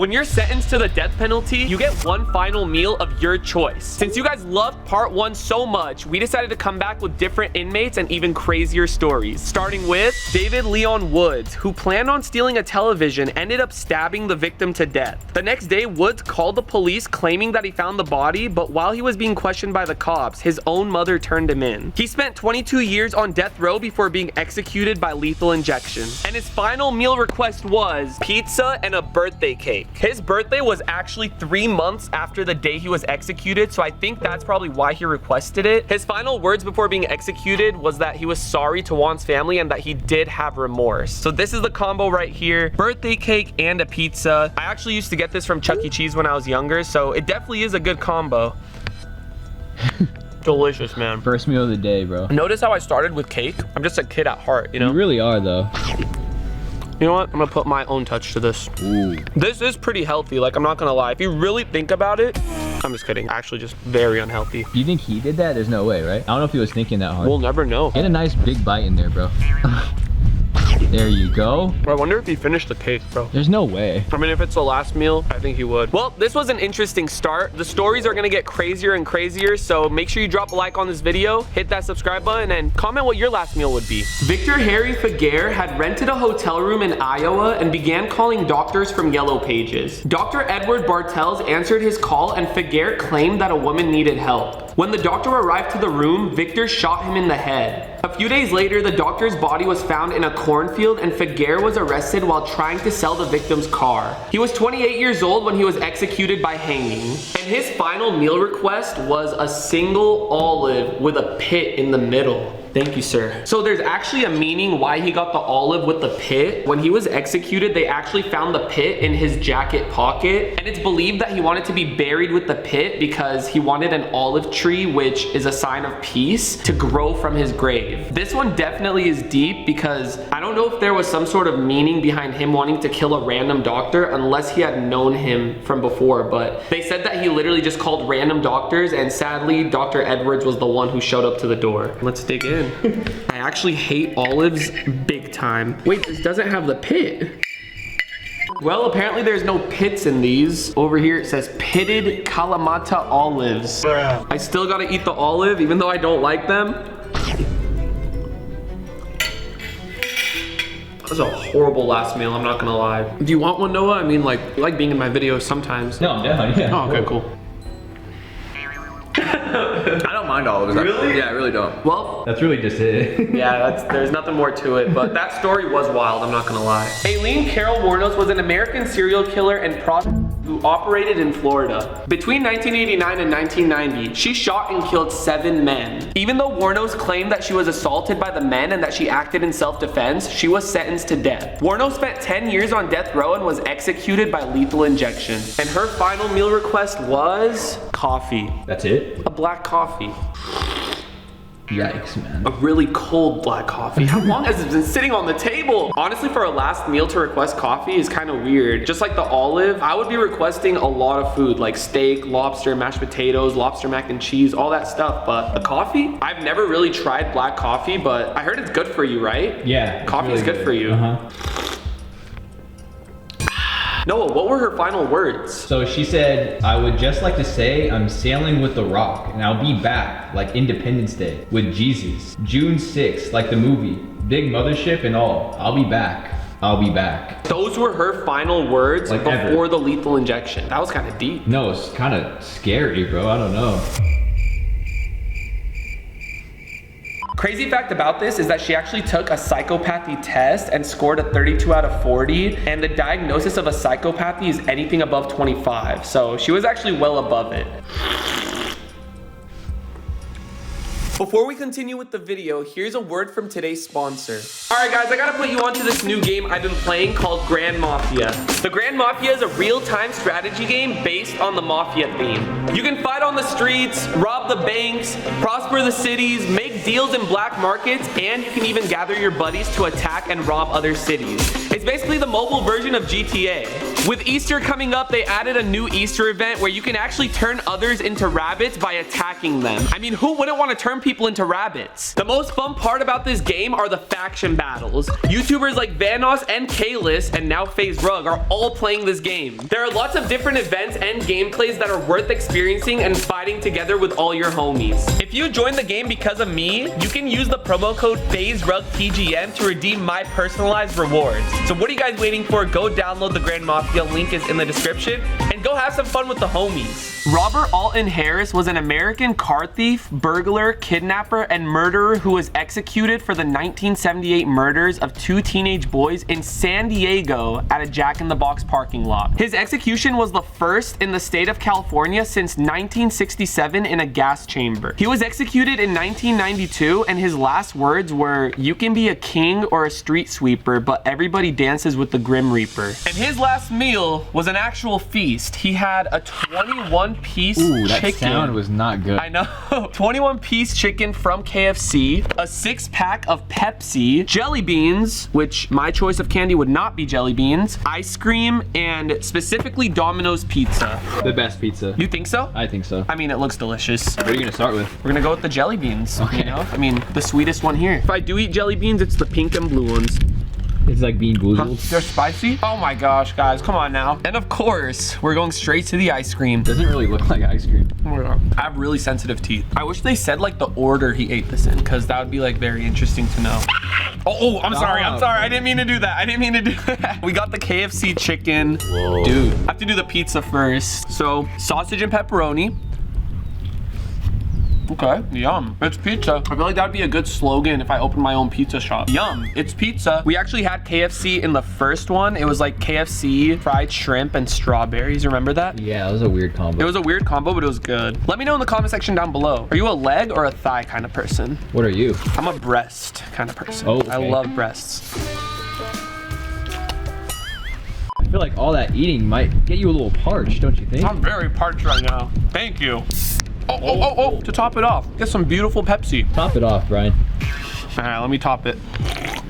When you're sentenced to the death penalty, you get one final meal of your choice. Since you guys loved part 1 so much, we decided to come back with different inmates and even crazier stories. Starting with David Leon Woods, who planned on stealing a television, ended up stabbing the victim to death. The next day, Woods called the police claiming that he found the body, but while he was being questioned by the cops, his own mother turned him in. He spent 22 years on death row before being executed by lethal injection. And his final meal request was pizza and a birthday cake. His birthday was actually 3 months after the day he was executed, so I think that's probably why he requested it. His final words before being executed was that he was sorry to Juan's family and that he did have remorse. So this is the combo right here: birthday cake and a pizza. I actually used to get this from Chuck E. Cheese when I was younger, so it definitely is a good combo. Delicious, man. First meal of the day, bro. Notice how I started with cake? I'm just a kid at heart, you know? You really are, though. You know what? I'm gonna put my own touch to this. Ooh. This is pretty healthy, like, I'm not gonna lie. If you really think about it, I'm just kidding. Actually, just very unhealthy. You think he did that? There's no way, right? I don't know if he was thinking that hard. We'll never know. Get a nice big bite in there, bro. There you go. I wonder if he finished the cake, bro. There's no way. I mean, if it's the last meal, I think he would. Well, this was an interesting start. The stories are gonna get crazier and crazier, so make sure you drop a like on this video, hit that subscribe button, and comment what your last meal would be. Victor Harry Fager had rented a hotel room in Iowa and began calling doctors from Yellow Pages. Dr. Edward Bartels answered his call, and Fager claimed that a woman needed help. When the doctor arrived to the room, Victor shot him in the head. A few days later, the doctor's body was found in a cornfield, and Fager was arrested while trying to sell the victim's car. He was 28 years old when he was executed by hanging. And his final meal request was a single olive with a pit in the middle. Thank you, sir. So there's actually a meaning why he got the olive with the pit. When he was executed, they actually found the pit in his jacket pocket. And it's believed that he wanted to be buried with the pit because he wanted an olive tree, which is a sign of peace, to grow from his grave. This one definitely is deep because I don't know if there was some sort of meaning behind him wanting to kill a random doctor unless he had known him from before. But they said that he literally just called random doctors, and sadly, Dr. Edwards was the one who showed up to the door. Let's dig in. I actually hate olives big time. Wait, this doesn't have the pit. Well, apparently there's no pits in these. Over here it says pitted Kalamata olives. I still gotta eat the olive even though I don't like them. That was a horrible last meal, I'm not gonna lie. Do you want one, Noah? I mean, like, you like being in my videos sometimes. No, I'm down, yeah. Oh, okay, cool. I don't mind olives. Really? Yeah, I really don't. Well, That's really just it. yeah, there's nothing more to it, but that story was wild, I'm not gonna lie. Aileen Wuornos was an American serial killer and prostitute who operated in Florida. Between 1989 and 1990, she shot and killed 7 men. Even though Wuornos claimed that she was assaulted by the men and that she acted in self-defense, she was sentenced to death. Wuornos spent 10 years on death row and was executed by lethal injection. And her final meal request was coffee. That's it? A black coffee. Yikes, man. A really cold black coffee. How long has it been sitting on the table? Honestly, for a last meal to request coffee is kind of weird. Just like the olive, I would be requesting a lot of food like steak, lobster, mashed potatoes, lobster mac and cheese, all that stuff. But a coffee? I've never really tried black coffee, but I heard it's good for you, right? Yeah. Coffee is good for you. Noah, what were her final words? So she said, I would just like to say I'm sailing with the Rock and I'll be back like Independence Day with Jesus. June 6th, like the movie, big mothership and all. I'll be back. I'll be back. Those were her final words Like before ever. the lethal injection. That was kind of deep. No, it's kind of scary, bro. I don't know. Crazy fact about this is that she actually took a psychopathy test and scored a 32 out of 40, and the diagnosis of a psychopathy is anything above 25, so she was actually well above it. Before we continue with the video, here's a word from today's sponsor. Alright guys, I gotta put you onto this new game I've been playing called Grand Mafia. The Grand Mafia is a real-time strategy game based on the Mafia theme. You can fight on the streets, rob the banks, prosper the cities, make deals in black markets, and you can even gather your buddies to attack and rob other cities. It's basically the mobile version of GTA. With Easter coming up, they added a new Easter event where you can actually turn others into rabbits by attacking them. I mean, who wouldn't want to turn people into rabbits? The most fun part about this game are the faction battles. YouTubers like Vanos and Kalis and now FaZe Rug are all playing this game. There are lots of different events and gameplays that are worth experiencing and fighting together with all your homies. If you join the game because of me, you can use the promo code FaZeRugTGM to redeem my personalized rewards. So what are you guys waiting for? Go download the Grand Mafia, link is in the description, and go have some fun with the homies. Robert Alton Harris was an American car thief, burglar, kidnapper, and murderer who was executed for the 1978 murders of 2 teenage boys in San Diego at a Jack in the Box parking lot. His execution was the first in the state of California since 1967 in a gas chamber. He was executed in 1992, and his last words were, "You can be a king or a street sweeper, but everybody dances with the Grim Reaper." And his last meal was an actual feast. He had a 21-piece Ooh, that chicken. sound was not good. I know. 21-piece chicken from KFC, a 6-pack of Pepsi, jelly beans, which my choice of candy would not be jelly beans, ice cream, and specifically Domino's pizza. The best pizza. You think so? I think so. I mean, it looks delicious. What are you gonna start with? We're gonna go with the jelly beans. Okay. You know? I mean, the sweetest one here. If I do eat jelly beans, it's the pink and blue ones. It's like bean boozled. They're spicy? Oh my gosh, guys, come on now. And of course, we're going straight to the ice cream. Doesn't really look like ice cream. Oh my God. I have really sensitive teeth. I wish they said like the order he ate this in, because that would be like very interesting to know. Oh, I'm sorry. I didn't mean to do that. We got the KFC chicken. Whoa. Dude, I have to do the pizza first. So, sausage and pepperoni. Okay, yum. It's pizza. I feel like that would be a good slogan if I opened my own pizza shop. Yum, it's pizza. We actually had KFC in the first one. It was like KFC, fried shrimp, and strawberries. Remember that? Yeah, that was a weird combo. It was a weird combo, but it was good. Let me know in the comment section down below. Are you a leg or a thigh kind of person? What are you? I'm a breast kind of person. Oh, okay. I love breasts. I feel like all that eating might get you a little parched, don't you think? I'm very parched right now. Thank you. Oh, to top it off, get some beautiful Pepsi. Top it off, Brian. All right, let me top it.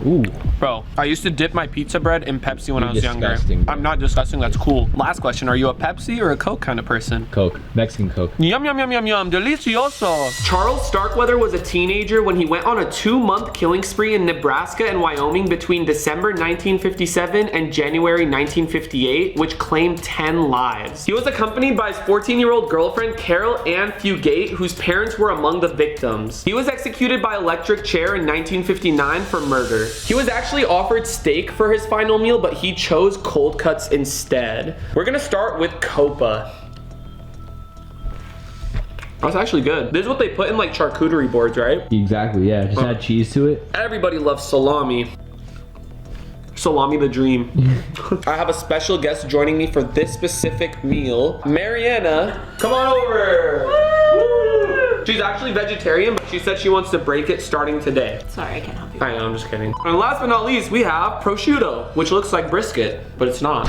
Ooh. Bro, I used to dip my pizza bread in Pepsi when I was younger. Disgusting, bro. I'm not disgusting, that's cool. Last question, are you a Pepsi or a Coke kind of person? Coke. Mexican Coke. Yum, yum, yum, yum, yum, delicioso. Charles Starkweather was a teenager when he went on a 2-month killing spree in Nebraska and Wyoming between December 1957 and January 1958, which claimed 10 lives. He was accompanied by his 14-year-old girlfriend, Carol Ann Fugate, whose parents were among the victims. He was executed by electric chair in 1959 for murder. He was actually offered steak for his final meal, but he chose cold cuts instead. We're gonna start with Copa. That's actually good. This is what they put in like charcuterie boards, right? Exactly, yeah. Just add cheese to it. Everybody loves salami. Salami the dream. I have a special guest joining me for this specific meal. Mariana, come on over. Woo! She's actually vegetarian, but she said she wants to break it starting today. Sorry, I can't help you. I know, I'm just kidding. And last but not least, we have prosciutto, which looks like brisket, but it's not.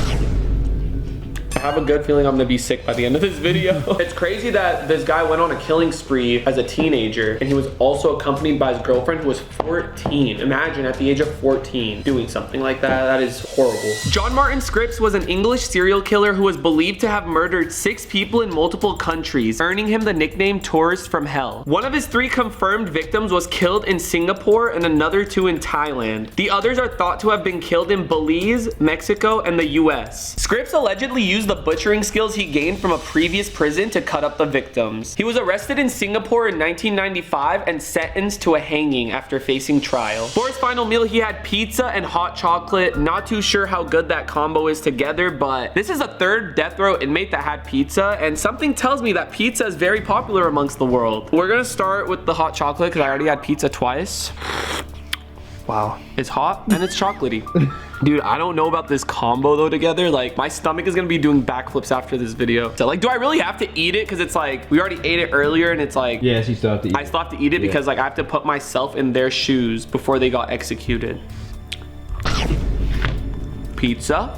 I have a good feeling I'm gonna be sick by the end of this video. It's crazy that this guy went on a killing spree as a teenager, and he was also accompanied by his girlfriend who was 14. Imagine at the age of 14 doing something like that. That is horrible. John Martin Scripps was an English serial killer who was believed to have murdered 6 people in multiple countries, earning him the nickname Tourist from Hell. One of his 3 confirmed victims was killed in Singapore and another 2 in Thailand. The others are thought to have been killed in Belize, Mexico, and the US. Scripps allegedly used the butchering skills he gained from a previous prison to cut up the victims. He was arrested in Singapore in 1995 and sentenced to a hanging after facing trial. For his final meal, he had pizza and hot chocolate. Not too sure how good that combo is together, but this is a 3rd death row inmate that had pizza, and something tells me that pizza is very popular amongst the world. We're gonna start with the hot chocolate because I already had pizza twice. Wow, it's hot and it's chocolatey. Dude, I don't know about this combo though together. Like, my stomach is gonna be doing backflips after this video. So like, do I really have to eat it? Cause it's like, we already ate it earlier and it's like, Yes, you still have to eat I still have to eat it because like I have to put myself in their shoes before they got executed. Pizza.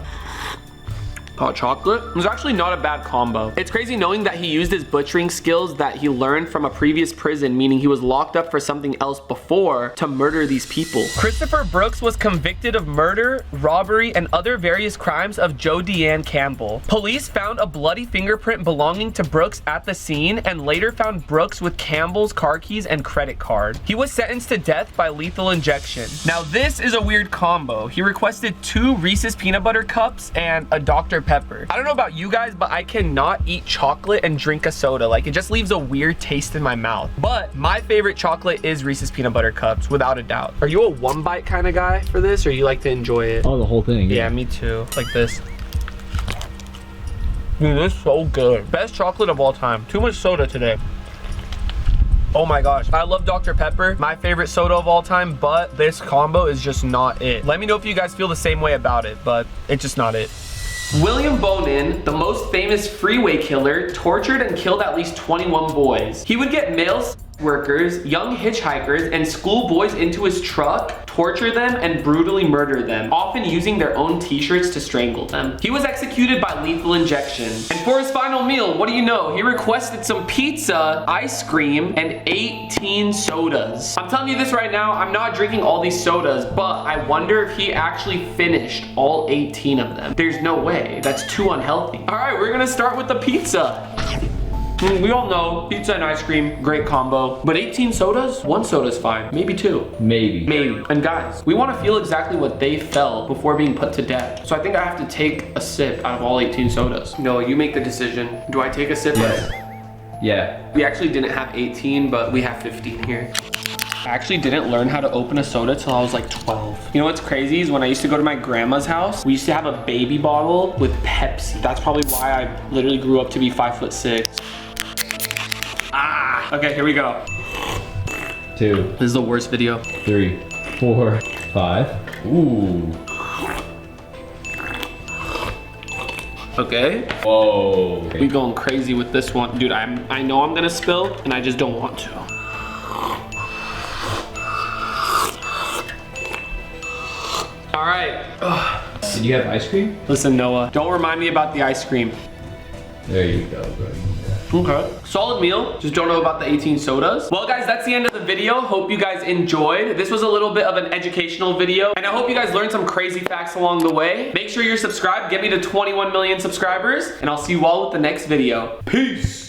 hot chocolate. It was actually not a bad combo. It's crazy knowing that he used his butchering skills that he learned from a previous prison, meaning he was locked up for something else before, to murder these people. Christopher Brooks was convicted of murder, robbery, and other various crimes of Joe Deanne Campbell. Police found a bloody fingerprint belonging to Brooks at the scene and later found Brooks with Campbell's car keys and credit card. He was sentenced to death by lethal injection. Now this is a weird combo. He requested 2 Reese's peanut butter cups and a Dr. Pepper. I don't know about you guys, but I cannot eat chocolate and drink a soda. Like, it just leaves a weird taste in my mouth. But my favorite chocolate is Reese's peanut butter cups, without a doubt. Are you a one bite kind of guy for this, or you like to enjoy it? Oh, the whole thing. Yeah, me too. Like this. Dude, this is so good. Best chocolate of all time. Too much soda today. Oh my gosh, I love Dr. Pepper, my favorite soda of all time, but this combo is just not it. Let me know if you guys feel the same way about it, but it's just not it. William Bonen, the most famous freeway killer, tortured and killed at least 21 boys. He would get male workers, young hitchhikers, and schoolboys into his truck, torture them, and brutally murder them, often using their own t-shirts to strangle them. He was executed by lethal injection. And for his final meal, what do you know? He requested some pizza, ice cream, and 18 sodas. I'm telling you this right now, I'm not drinking all these sodas, but I wonder if he actually finished all 18 of them. There's no way. That's too unhealthy. All right, we're gonna start with the pizza. We all know pizza and ice cream, great combo. But 18 sodas? 1 soda's fine. Maybe 2. Maybe. And guys, we want to feel exactly what they felt before being put to death. So I think I have to take a sip out of all 18 sodas. No, you make the decision. Do I take a sip? Yes. Yeah. We actually didn't have 18, but we have 15 here. I actually didn't learn how to open a soda till I was like 12. You know what's crazy is when I used to go to my grandma's house, we used to have a baby bottle with Pepsi. That's probably why I literally grew up to be 5'6". Ah, okay, here we go. 2. This is the worst video. 3, 4, 5. Ooh. Okay. Whoa. We going crazy with this one. Dude, I know I'm gonna spill and I just don't want to. All right. Ugh. Did you have ice cream? Listen, Noah, don't remind me about the ice cream. There you go, bro. Okay. Solid meal. Just don't know about the 18 sodas. Well, guys, that's the end of the video. Hope you guys enjoyed. This was a little bit of an educational video, and I hope you guys learned some crazy facts along the way. Make sure you're subscribed. Get me to 21 million subscribers, and I'll see you all with the next video. Peace.